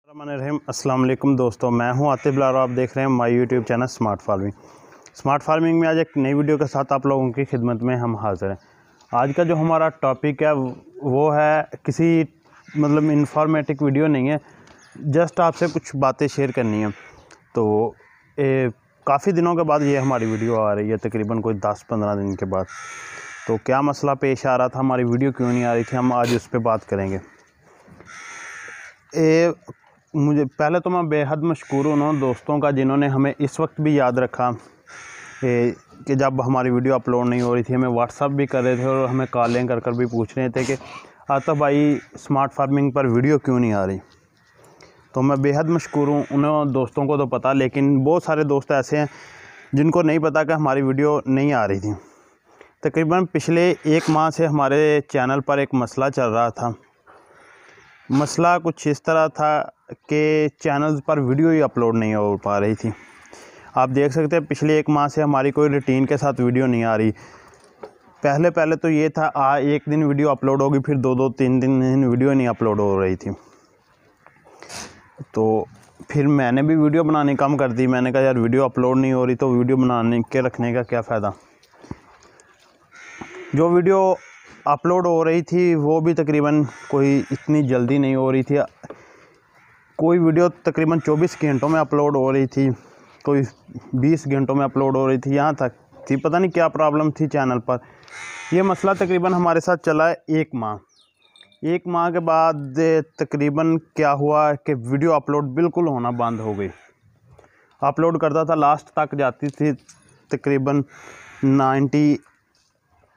अस्सलाम वालेकुम दोस्तों, मैं हूं आतिफ लारो। आप देख रहे हैं my YouTube channel smart farming. Smart farming में आज एक नई वीडियो के साथ आप लोगों की खिदमत में हम हाज़िर हैं। आज का जो हमारा टॉपिक है वो है किसी इंफॉर्मेटिव वीडियो नहीं है, जस्ट आपसे कुछ बातें शेयर करनी है। तो काफ़ी दिनों के बाद ये हमारी वीडियो आ रही है, तकरीबन कोई 10-15 दिन के बाद। तो क्या मसला पेश आ रहा था, हमारी वीडियो क्यों नहीं आ रही थी, हम आज उस पर बात करेंगे। मुझे पहले तो मैं बेहद मशकूर हूँ उन दोस्तों का जिन्होंने हमें इस वक्त भी याद रखा कि जब हमारी वीडियो अपलोड नहीं हो रही थी, हमें व्हाट्सअप भी कर रहे थे और हमें कॉलें कर कर भी पूछ रहे थे कि आतिफ भाई स्मार्ट फार्मिंग पर वीडियो क्यों नहीं आ रही। तो मैं बेहद मशकूर हूँ उन दोस्तों को तो पता, लेकिन बहुत सारे दोस्त ऐसे हैं जिनको नहीं पता कि हमारी वीडियो नहीं आ रही थी। तकरीबन पिछले 1 माह से हमारे चैनल पर एक मसला चल रहा था। मसला कुछ इस तरह था कि चैनल्स पर वीडियो ही अपलोड नहीं हो पा रही थी। आप देख सकते हैं पिछले 1 माह से हमारी कोई रूटीन के साथ वीडियो नहीं आ रही। पहले तो ये था एक दिन वीडियो अपलोड होगी, फिर 2-2 3 दिन वीडियो नहीं अपलोड हो रही थी। तो फिर मैंने भी वीडियो बनानी कम कर दी। मैंने कहा यार वीडियो अपलोड नहीं हो रही तो वीडियो बनाने के रखने का क्या फ़ायदा। जो वीडियो अपलोड हो रही थी वो भी तकरीबन कोई इतनी जल्दी नहीं हो रही थी। कोई वीडियो तकरीबन 24 घंटों में अपलोड हो रही थी, कोई 20 घंटों में अपलोड हो रही थी, यहाँ तक थी। पता नहीं क्या प्रॉब्लम थी चैनल पर। ये मसला तकरीबन हमारे साथ चला है 1 माह। 1 माह के बाद तकरीबन क्या हुआ कि वीडियो अपलोड बिल्कुल होना बंद हो गई। अपलोड करता था, लास्ट तक जाती थी, तकरीबन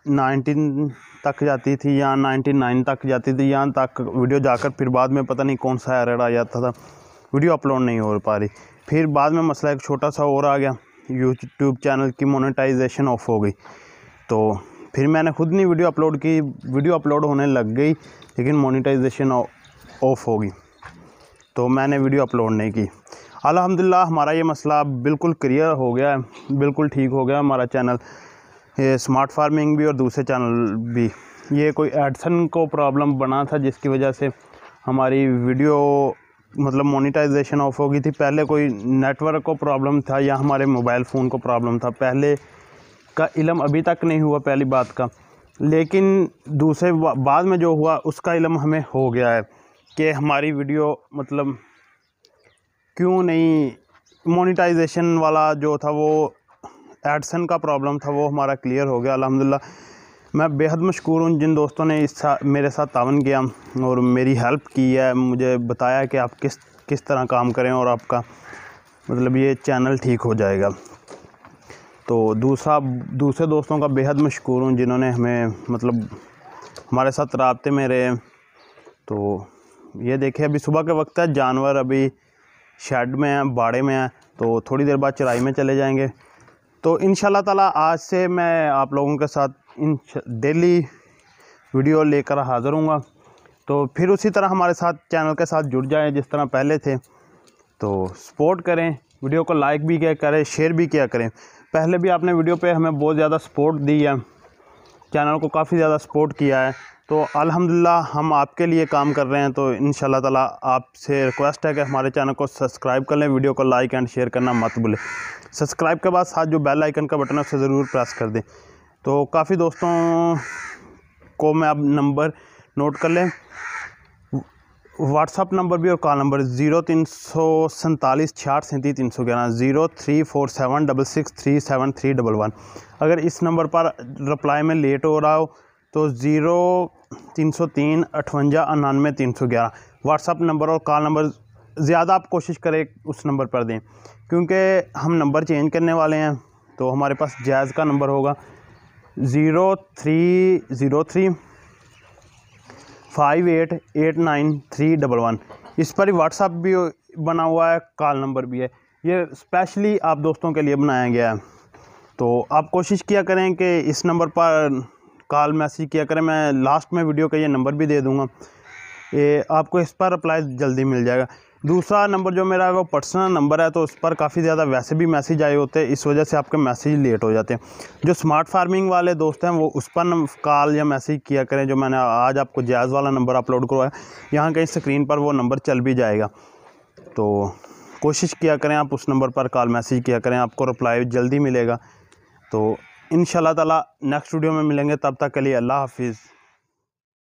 19 तक जाती थी या 99 तक जाती थी, यहाँ तक वीडियो जाकर फिर बाद में पता नहीं कौन सा एरर आ जाता था, वीडियो अपलोड नहीं हो पा रही। फिर बाद में मसला एक छोटा सा और आ गया, यूट्यूब चैनल की मोनेटाइजेशन ऑफ हो गई। तो फिर मैंने खुद नहीं वीडियो अपलोड की, वीडियो अपलोड होने लग गई लेकिन मोनेटाइजेशन ऑफ हो गई, तो मैंने वीडियो अपलोड नहीं की। अल्हम्दुलिल्लाह हमारा ये मसला बिल्कुल क्लियर हो गया है, बिल्कुल ठीक हो गया हमारा चैनल, ये स्मार्ट फार्मिंग भी और दूसरे चैनल भी। ये कोई एडसन को प्रॉब्लम बना था जिसकी वजह से हमारी वीडियो मोनेटाइजेशन ऑफ हो गई थी। पहले कोई नेटवर्क को प्रॉब्लम था या हमारे मोबाइल फ़ोन को प्रॉब्लम था, पहले का इल्म अभी तक नहीं हुआ पहली बात का, लेकिन दूसरे बाद में जो हुआ उसका इल्म हमें हो गया है कि हमारी वीडियो क्यों नहीं, मोनेटाइजेशन वाला जो था वो एडसन का प्रॉब्लम था वो हमारा क्लियर हो गया अल्हम्दुलिल्लाह। मैं बेहद मशकूर हूँ जिन दोस्तों ने मेरे साथ तावन किया और मेरी हेल्प की है, मुझे बताया कि आप किस तरह काम करें और आपका ये चैनल ठीक हो जाएगा। तो दूसरे दोस्तों का बेहद मशकूर हूँ जिन्होंने हमें हमारे साथ राब्ते में रहे। तो ये देखिए अभी सुबह के वक्त है, जानवर अभी शेड में हैं, बाड़े में हैं, तो थोड़ी देर बाद चराई में चले जाएंगे। तो इंशाल्लाह ताला आज से मैं आप लोगों के साथ डेली वीडियो लेकर हाज़िर हूँगा। तो फिर उसी तरह हमारे साथ चैनल के साथ जुड़ जाएं जिस तरह पहले थे। तो सपोर्ट करें, वीडियो को लाइक भी किया करें, शेयर भी किया करें। पहले भी आपने वीडियो पे हमें बहुत ज़्यादा सपोर्ट दी है, चैनल को काफ़ी ज़्यादा सपोर्ट किया है। तो अल्हम्दुलिल्लाह हम आपके लिए काम कर रहे हैं। तो इंशाल्लाह ताला आपसे रिक्वेस्ट है कि हमारे चैनल को सब्सक्राइब कर लें, वीडियो को लाइक एंड शेयर करना मत भूलें। सब्सक्राइब के बाद साथ जो बेल आइकन का बटन है उसे ज़रूर प्रेस कर दें। तो काफ़ी दोस्तों को मैं अब नंबर नोट कर लें, व्हाट्सअप नंबर भी और कॉल नंबर 0347 66 37 311 0347663711। अगर इस नंबर पर रिप्लाई में लेट हो रहा हो तो 0303 58 99 311 व्हाट्सअप नंबर और कॉल नंबर ज़्यादा आप कोशिश करें उस नंबर पर दें, क्योंकि हम नंबर चेंज करने वाले हैं। तो हमारे पास जैज़ का नंबर होगा 0303 5889 311। इस पर ही व्हाट्सअप भी बना हुआ है, कॉल नंबर भी है। ये स्पेशली आप दोस्तों के लिए बनाया गया है। तो आप कोशिश किया करें कि इस नंबर पर कॉल मैसेज किया करें। मैं लास्ट में वीडियो का ये नंबर भी दे दूँगा, ये आपको इस पर रिप्लाई जल्दी मिल जाएगा। दूसरा नंबर जो मेरा है वो पर्सनल नंबर है, तो उस पर काफ़ी ज़्यादा वैसे भी मैसेज आए होते हैं, इस वजह से आपके मैसेज लेट हो जाते हैं। जो स्मार्ट फार्मिंग वाले दोस्त हैं वो उस पर कॉल या मैसेज किया करें। जो मैंने आज आपको जैज़ वाला नंबर अपलोड करवाया, यहाँ कहीं स्क्रीन पर वो नंबर चल भी जाएगा। तो कोशिश किया करें, आप उस नंबर पर कॉल मैसेज किया करें, आपको रिप्लाई जल्दी मिलेगा। तो इंशाल्लाह ताला नेक्स्ट वीडियो में मिलेंगे, तब तक के लिए अल्लाह हाफिज़।